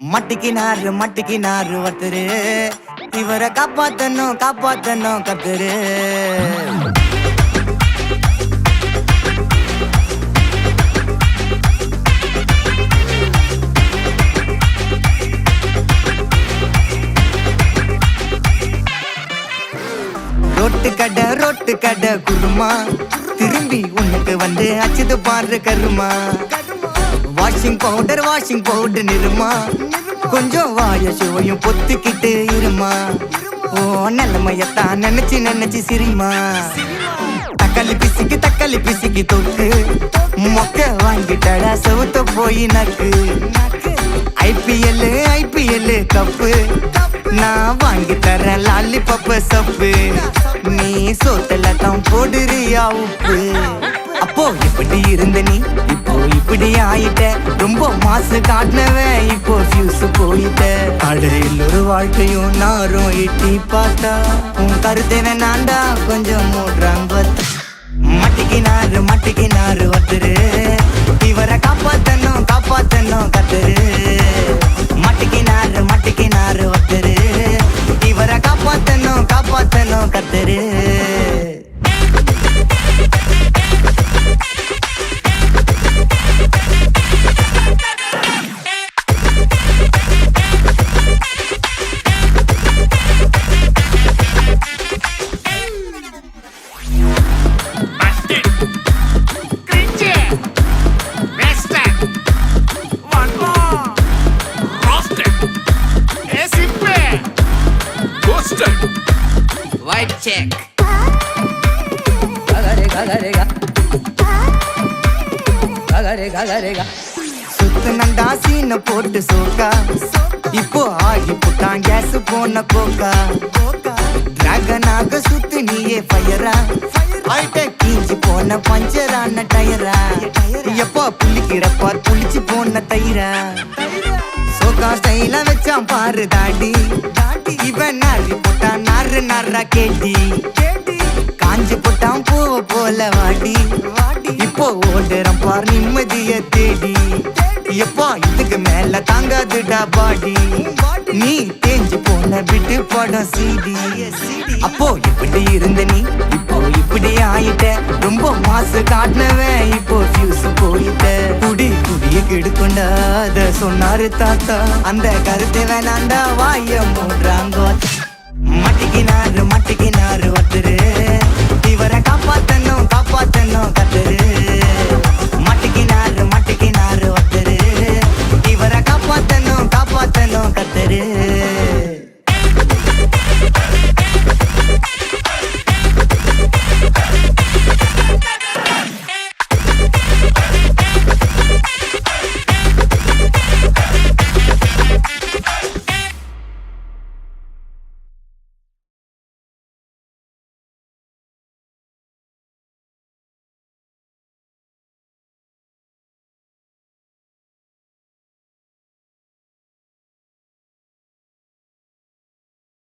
மட்டிக்கினாரு ஒருத்தரு இவரை காப்பாத்தணும் கத்துரு ரோட்டு கடை குருமா திரும்பி உனக்கு வந்து அச்சுது பாரு கருமா வாஷிங் பவுடர் நிறுமா கொஞ்சம் வாய சுவையும் பொத்துக்கிட்டு இருமா ஓ நிலைமையத்தான் நினைச்சு சிரிமா தக்காளி பிசிக்கு தொக்கு மொக்க வாங்கிட்டடா செவுத்த போய் நக்கு ஐபிஎல் கப்பு நான் வாங்கி தரேன் லாலிபப்பு சப்பு நீ சோத்தல தான் போடுறியா உப்பு அப்போ இப்படி இருந்த நீ இப்போ இப்படி ஆயிட்ட ரொம்ப மாசு காட்டினவன் இப்போ ஃபியூஸ் போயிட்ட அடையில் ஒரு வாழ்க்கையும் நாரும் எட்டி பார்த்தா உன் கருத்தை வேணாண்டா கொஞ்சம் மூடுறாங்க மட்டிக்கினாரு ஒருத்தரு இவரை காப்பாத்தணும் கத்துரு மட்டிக்கினாரு ஒருத்தரு இவரை காப்பாத்தணும் கத்துரு White check. சுத்துனண்டா சீன போட்டு சோக்கா இப்போ ஆகி புட்டான் கேஸ் போன கோக்கா டிராகனாக சுத்து நீயே ஃபயரா ஆயிட்ட கீஞ்சி போன பஞ்சரான டயரா எப்போ புள்ளிக்கிடப்பா புளிச்சு போன தயிரா சோக்கா ஸ்டைல வச்சான் பாரு தாடி இவன் நாரி போட்டான் நாரா கேட்டி காஞ்சி போட்டான் பூவ போல வாடி இப்போ ஓடுறான் பார் நிம்மதிய தேடி எப்பா இதுக்கு மேல தாங்காதுடா பாடி நீ தேஞ்சு போன விட்டு படம் சீடி அப்போ இப்படி இருந்த நீ இப்போ இப்படி ஆயிட்ட ரொம்ப மாசு காட்டினவன் இப்போ ஃபியூஸ் போயிட்ட குடிய கெடுக்கொண்டா அத சொன்னாரு தாத்தா அந்த கருத்தை வேணாண்டா வாய மூடுறாங்க மட்டிக்கினாரு ஒருத்தரு இவரை காப்பாத்தணும் கத்துரு